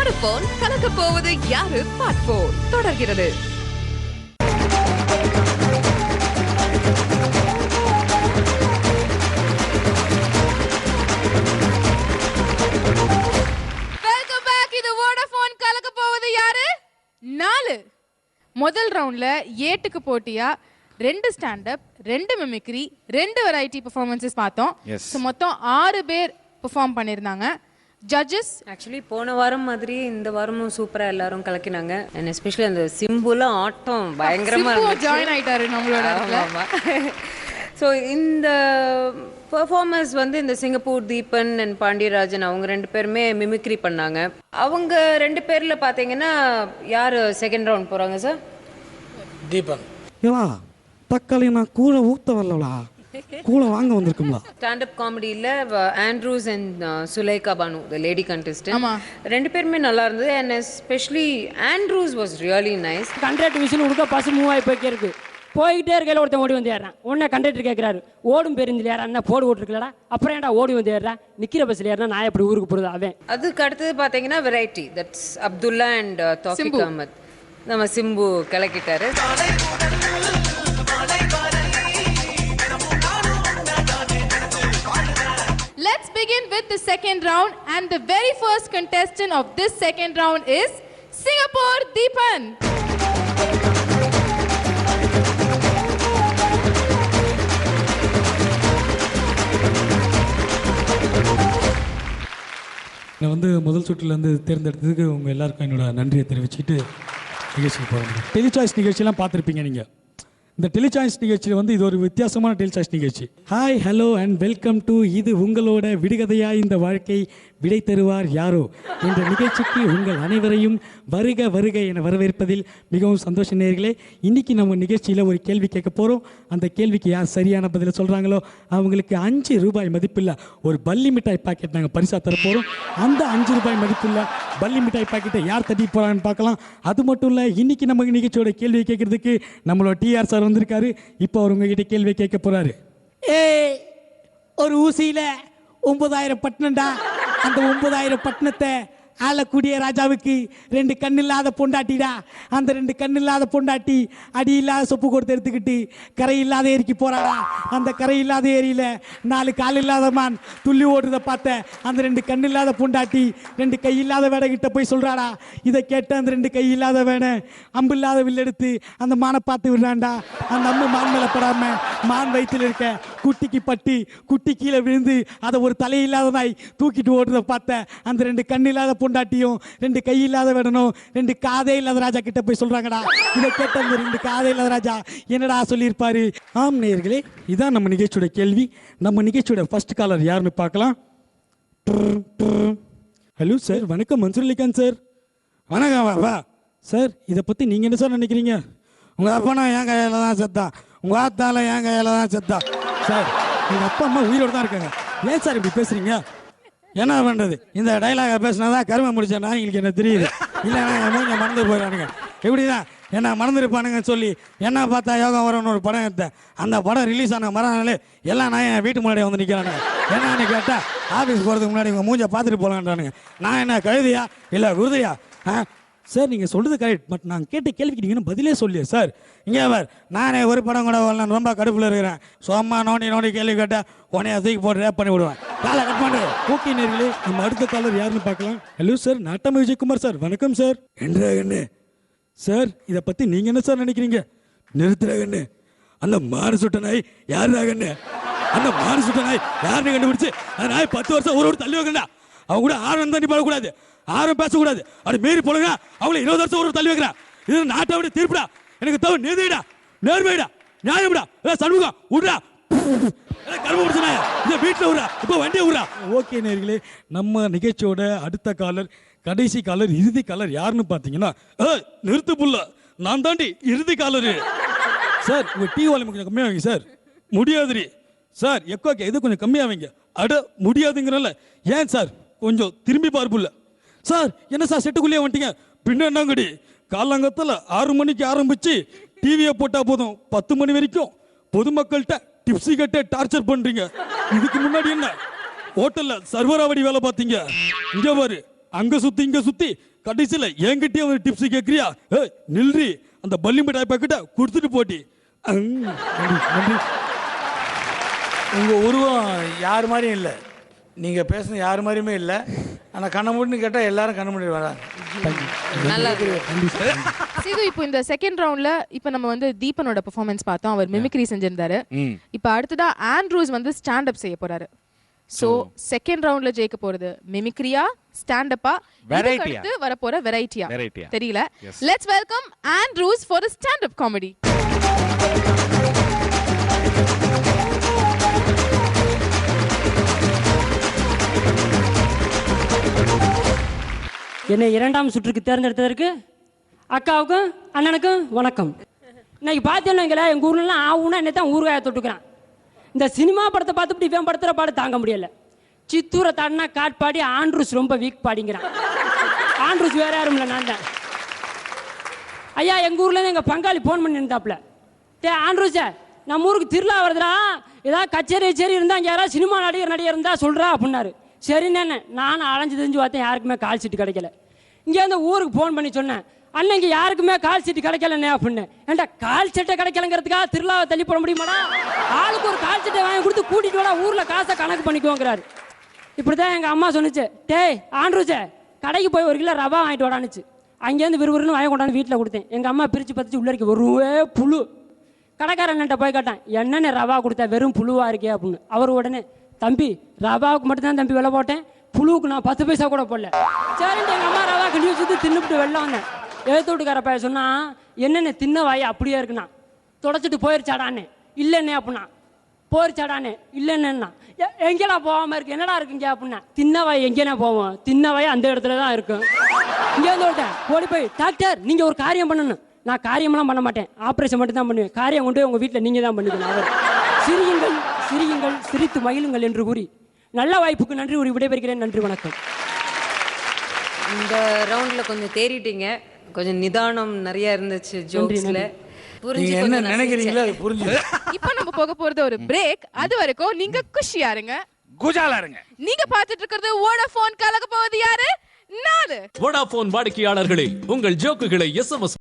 Vodafone கலக்க போவது யாரு பார்ட் 4 தொடர்கிறது. Welcome back. இது வோடபோன் கலக்க போவது யாரு 4. முதல் ரவுண்ட்ல 8க்கு போட்டியா 2 stand up, 2 mimicry, 2 variety performances பார்த்தோம். சோ மொத்தம் 6 பேர் பெர்ஃபார்ம் பண்ணிருந்தாங்க. ஜட்ஜஸ் ஆக்சுவலி போன வாரம் மாதிரி இந்த வாரமும் சூப்பரா எல்லாரும் கலக்கினாங்க. அண்ட் எஸ்பெஷலி அந்த சிம்புல ஆட்டம் பயங்கரமா இருந்துச்சு. ஜாயின் ஆயிட்டாரு நம்மளோட இடத்துல. ஸோ இந்த பெர்ஃபார்மன்ஸ் வந்து இந்த சிங்கப்பூர் தீபன் அண்ட் பாண்டியராஜன் அவங்க 2 பேருமே மிமிக்ரி பண்ணாங்க. அவங்க 2 பேர்ல பாத்தீங்கன்னா யாரு செகண்ட் ரவுண்ட் போறாங்க சார்? தீபன். ஏவா தக்காளி நான் கூழ ஊத்த வரலடா, கூழ வாங்க வந்திருக்குங்களா? ஸ்டாண்ட் அப் காமெடியில் Andrews and Sulaika Banu the lady contestant 2 பேருமே நல்லா இருந்தது. And especially Andrews was really nice. Conductor விஷயம் உடுக்க பசு மூவாய் போய்க்கே இருக்கு. போய்கிட்டே இருக்கையில் ஒருத்தன் ஓடி வந்து ஏறான். உடனே கண்டக்டர் கேட்குறாரு, ஓடும் பேருந்து ஏறா என்ன போடு ஓட்டுருக்கலடா, அப்புறம் ஏன்டா ஓடி வந்து ஏறா, நிற்கிற பஸ்ஸில் ஏறினா நான் எப்படி ஊருக்கு போகிறது அவன். அதுக்கு அடுத்தது பார்த்தீங்கன்னா variety, that's Abdullah and Taufiq Ahmed. நம்ம Simbu கலக்கிட்டாரு. Let's begin with the second round, and the very first contestant of this second round is Singapore Deepan. நான் வந்து முதல் சுற்றுலேருந்து தேர்ந்தெடுத்ததுக்கு உங்கள் எல்லாருக்கும் என்னோட நன்றியை தெரிவிச்சுட்டு நிகழ்ச்சிக்கு போகிறேன். டெலிசாய்ஸ் நிகழ்ச்சியெல்லாம் பார்த்துருப்பீங்க நீங்கள். இந்த டெலிசாய்ஸ் நிகழ்ச்சியில் வந்து இது ஒரு வித்தியாசமான டெலிசாய்ஸ் நிகழ்ச்சி. Hi hello and welcome to இது உங்களோட விடுகதையா இந்த வாழ்க்கை விடை தருவார் யாரோ என்ற நிகழ்ச்சிக்கு உங்கள் அனைவரையும் வருக வருக என வரவேற்பதில் மிகவும் சந்தோஷ நேயர்களே. இன்றைக்கி நம்ம நிகழ்ச்சியில் ஒரு கேள்வி கேட்க போகிறோம். அந்த கேள்விக்கு யார் சரியான பதிலை சொல்கிறாங்களோ அவங்களுக்கு 5 ரூபாய் மதிப்புள்ள ஒரு பல்லி மிட்டாய் பாக்கெட் நாங்கள் பரிசாக தரப்போகிறோம். அந்த 5 ரூபாய் மதிப்புள்ள பல்லி மிட்டாய் பாக்கெட்டை யார் தட்டி போகிறாங்கன்னு பார்க்கலாம். அது மட்டும் இல்லை, இன்றைக்கி நம்ம நிகழ்ச்சியோட கேள்வியை கேட்குறதுக்கு நம்மளோட டிஆர் சார் வந்திருக்காரு. இப்போ அவர் உங்ககிட்ட கேள்வியை கேட்க போகிறாரு. ஒரு ஊசியில் 9000 பட்டணம்டா. அந்த 9000 பட்டணத்தை ஆளக்கூடிய ராஜாவுக்கு 2 கண் இல்லாத பொண்டாட்டிடா. அந்த 2 கண் இல்லாத பொண்டாட்டி அடி இல்லாத சொப்பு கொடுத்து எடுத்துக்கிட்டு கரை இல்லாத ஏரிக்கு போறாடா. அந்த கரை இல்லாத ஏரியில் 4 கால் இல்லாத மான் துள்ளி ஓடுறத பார்த்த அந்த 2 கண் இல்லாத பொண்டாட்டி 2 கை இல்லாத வேடை கிட்ட போய் சொல்றாடா. இதை கேட்ட அந்த 2 கை இல்லாத வேடை அம்பு இல்லாத வில்லெடுத்து அந்த மானை பார்த்து விடுறான்டா. அந்த அம்பு மான் மேலே படாம மான் வயிற்றில் இருக்க குட்டிக்கு பட்டு குட்டி கீழே விழுந்து அதை ஒரு தலையில்லாத நாய் தூக்கிட்டு ஓடுறத பார்த்த அந்த 2 கண் இல்லாத பொண்டாட்டியும் 2 கை இல்லாத வேடனும் 2 காதே இல்லாத ராஜா கிட்ட போய் சொல்றாங்கடா. இதை கேட்ட அந்த 2 காதே இல்லாத ராஜா என்னடா சொல்லியிருப்பாரு? ஆம் நேயர்களே, இதான் நம்ம நிகழ்ச்சியோட கேள்வி. நம்ம நிகழ்ச்சியோட ஃபர்ஸ்ட் காலர் யாருன்னு பார்க்கலாம். ஹலோ சார், வணக்கம். மன்சூர் அலிகான் சார். வணக்கம் வா சார், இதை பற்றி நீங்கள் என்ன சார் நினைக்கிறீங்க? உங்கள் அப்பனா என் கையில் தான் செத்தா, உங்கள் ஆத்தால என் கையில் தான் செத்தா. சார், எங்கள் அப்பா அம்மா உயிரோடு தான் இருக்காங்க. ஏன் சார் இப்படி பேசுறீங்க? என்ன பண்ணுறது, இந்த டைலாக பேசினா தான் கருமை முடிச்சேன்னா எங்களுக்கு என்ன தெரியுது. இல்லைன்னா என் மூஞ்ச மறந்து போயிடானுங்க. இப்படி தான் என்ன மறந்துருப்பானுங்கன்னு சொல்லி என்ன பார்த்தா யோகம் வரும்னு ஒரு படம் எடுத்தேன். அந்த படம் ரிலீஸ் ஆன மறுநாள் எல்லாம் நான் என் வீட்டு முன்னாடி வந்து நிற்கிறானுங்க. என்னன்னு கேட்டால் ஆஃபீஸ் போகிறதுக்கு முன்னாடி உங்கள் மூஞ்சை பார்த்துட்டு போகலான்றானுங்க. நான் என்ன கழுதியா இல்லை குருதியா? சார், நீங்கள் சொல்கிறது கரெக்ட். பட் நான் கேட்ட கேள்விக்கு நீங்கள் பதிலே சொல்லியே சார். இங்கே பார், நானே ஒரு படம் கூட வரலன்னு ரொம்ப கடுப்பில் இருக்கிறேன். சும்மா நோண்டி கேள்வி கேட்டால் உனைய தூக்கி போட்டு ரேப் பண்ணி விடுவேன். காலை கட் பண்ணுறது. ஓகே நேர்களே, நம்ம அடுத்த காலர் யாருன்னு பார்க்கலாம். ஹலோ சார், நாட்டாம விஜயகுமார் சார். வணக்கம் சார். என்ன சார், இதை பற்றி நீங்கள் என்ன சார் நினைக்கிறீங்க? நிறுத்துறாங்கன்னு அந்த மாறு சுட்ட நாய் யாருடாகன்னு? அந்த மாறு சுட்ட நாய் யாருன்னு கண்டுபிடிச்சு அந்த நாய் 10 வருஷம் ஒரு தள்ளி வைக்கண்டா. அவங்க கூட ஆரம் தண்ணி போடக்கூடாது, ஆரம் பேசக்கூடாது. அப்படி மீறி போடுங்க அவங்கள 20 வருஷம் ஒரு தள்ளி வைக்கிறா. இது நாட்டை விட தீர்ப்புடா. எனக்கு தவிர நீதிடா, நேர்மைடா, நியாயம்டா. சண்முகம் விடுறா, கரும்பு பிடிச்சா இந்த வீட்டில் விடுறா, இப்போ வண்டியை விடுறா. ஓகே நேர்களே, நம்ம நிகழ்ச்சியோட அடுத்த காலர், கடைசி காலர், இறுதி காலர் யாருன்னு பார்த்தீங்கன்னா, நிறுத்து புள்ள, நான் தாண்டி இறுதி காலரு. சார், உங்கள் டீ வால்யூம் கொஞ்சம் கம்மியாக வைங்க சார். முடியாதுரி சார். எக்கோக்கே இது கொஞ்சம் கம்மியாக வைங்க. அட முடியாதுங்கிறல்ல. ஏன் சார்? கொஞ்சம் திரும்பி பார்ப்புல. சார், என்ன சார் செட்டுக்குள்ளேயே வந்துட்டீங்க? பின்ன என்னங்கடி, காலங்கத்தில் 6 மணிக்கு ஆரம்பிச்சு டிவியை போட்டால் போதும் 10 மணி வரைக்கும் பொதுமக்கள்கிட்ட டிப்ஸி கட்ட டார்ச்சர் பண்றீங்க. இதுக்கு முன்னாடி என்ன ஹோட்டல்ல சர்வராவடி வேலை பார்த்தீங்க? இங்க பாரு, அங்க சுத்தி இங்க சுத்தி கடைசியில் என்கிட்டயே வந்து டிப்ஸ் கேட்குறியா? ஏய் நில்றி, அந்த பள்ளி மிட்டாய் பாக்கெட்டை கொடுத்துட்டு போட்டி. நன்றி நன்றி. உங்கள் உருவம் யார் மாதிரியும் இல்லை, நீங்கள் பேசுன யார் மாதிரியுமே இல்லை. ஆனால் கண்ண மூடின்னு கேட்டால் எல்லாரும் கண்ண மூடி வராங்க. நல்லா இருக்கு. சிது, இப்போ இந்த செகண்ட் ரவுண்ட்ல இப்போ நம்ம வந்து தீபனோட பெர்ஃபார்மன்ஸ் பார்த்தோம். அவர் மிமிக்ரி செஞ்சிருந்தாரு. இப்போ அடுத்ததா ஆண்ட்ரூஸ் வந்து ஸ்டாண்ட் அப் செய்ய போறாரு. சோ செகண்ட் ரவுண்ட்ல ஜெயிக்க போறது மிமிக்ரியா, ஸ்டாண்ட் அப்பா, அடுத்து வர போற வெரைட்டியா தெரியல. Let's welcome Andrews for a stand up comedy. என்னை 2ஆம் சுற்றுக்கு தேர்ந்தெடுத்ததற்கு அக்காவுக்கும் அண்ணனுக்கும் வணக்கம். இன்னைக்கு பார்த்தேன்னு எங்கள் ஊர்லாம் ஆகுனா என்ன தான் ஊறுகாயை தொட்டுக்கிறான். இந்த சினிமா படத்தை பார்த்துட்டு இவன் படுத்துகிற பாடு தாங்க முடியல. சித்தூரை தாண்டினா காட்பாடி ஆண்ட்ரூஸ் ரொம்ப வீக் பாடிங்கிறான். ஆண்ட்ரூஸ் வேற யாரும் இல்லை, நான் தான். ஐயா எங்கள் ஊர்லேருந்து எங்கள் பங்காளி ஃபோன் பண்ணி இருந்தாப்புல, ஆண்ட்ரூஸே நம்ம ஊருக்கு திருவிழா வருதுடா, ஏதாவது கச்சேரி இருந்தால் அங்கே யாராவது சினிமா நடிகர் இருந்தால் சொல்கிறா அப்படின்னாரு. சரிண்ணே, நானும் அலைஞ்சு தெரிஞ்சு பார்த்தேன், யாருக்குமே கால் சீட்டு கிடைக்கல. இங்கேருந்து ஊருக்கு ஃபோன் பண்ணி சொன்னேன், அண்ணன் இங்கே யாருக்குமே கால் சீட்டு கிடைக்கலண்ணே அப்படின்னு. ஏன்டா கால் சீட்டை கிடைக்கலங்கிறதுக்காக திருவிழாவை தள்ளி போட முடியுமாடா? ஆளுக்கு ஒரு கால் சீட்டை வாங்கி கொடுத்து கூட்டிட்டு வாடா, ஊரில் காசை கணக்கு பண்ணிக்குவோங்கிறாரு. இப்படி தான் எங்கள் அம்மா சொன்னிச்சு, டேய் ஆண்ட்ரூஸே கடைக்கு போய் 1 கிலோ ரவா வாங்கிட்டு வாடானுச்சு. அங்கேருந்து விறுவிறுன்னு வாங்கி கொண்டாந்து வீட்டில் கொடுத்தேன். எங்கள் அம்மா பிரித்து பறிச்சு உள்ள இருக்க ஒருவே புழு. கடைக்காரன்ட்ட போய் கேட்டேன், என்னென்ன ரவா கொடுத்தா வெறும் புழுவா இருக்கே அப்படின்னு. அவர் உடனே, தம்பி ரவாவுக்கு மட்டும்தான் தம்பி விலை போட்டேன், புழுவுக்கு நான் 10 பைசா கூட போடல. சரின்ட்டு எங்கள் அம்மா ரவா கிண்டி வச்சுட்டு தின்னுபிட்டு வெளில வந்தேன். எழுத்தோட்டுக்கார பையன் சொன்னா, என்னென்ன தின்ன வாய் அப்படியே இருக்குண்ணா, தொடச்சிட்டு போயிருச்சாடான்னு. இல்லைண்ணே அப்படின்னா. போயிருச்சாடான்னு. இல்லைன்னா எங்கேடா போகாம இருக்கு, என்னடா இருக்குங்க அப்படின்னா. தின்ன வாய் எங்கேனா போவோம், தின்ன வாய் அந்த இடத்துல தான் இருக்கும். இங்கே வந்து விட்டேன், ஓடி போய் டாக்டர் நீங்கள் ஒரு காரியம் பண்ணணும். நான் காரியமெல்லாம் பண்ண மாட்டேன், ஆப்ரேஷன் மட்டும் தான் பண்ணுவேன், காரியம் கொண்டு போய் உங்கள் வீட்டில் நீங்கள் தான் பண்ணிக்கணும். அவர் சிரியுங்கள் சிரியுங்கள் சிரித்து மகிழுங்கள் என்று கூறி நல்ல வாய்ப்புக்கு நன்றி கூறி விடைபெறுகிறேன். நன்றி, வணக்கம். இந்த ரவுண்ட்ல கொஞ்சம் தேறிட்டீங்க, கொஞ்சம் நிதானம் நிறைய இருந்துச்சு ஜோக்ஸ்ல. நீங்க என்ன நினைக்கிறீங்களோ அது புரிஞ்சு. இப்போ நம்ம போக போறது ஒரு பிரேக். அது வரைக்கும் நீங்க குஷியா இருங்க, குஜாலா இருங்க. நீங்க பார்த்துட்டு இருக்கிறது வோடாஃபோன் கலக்க போவது யாரு? 4. வோடாஃபோன் வாடிக்கையாளர்களே, உங்கள் ஜோக்குகளை SMS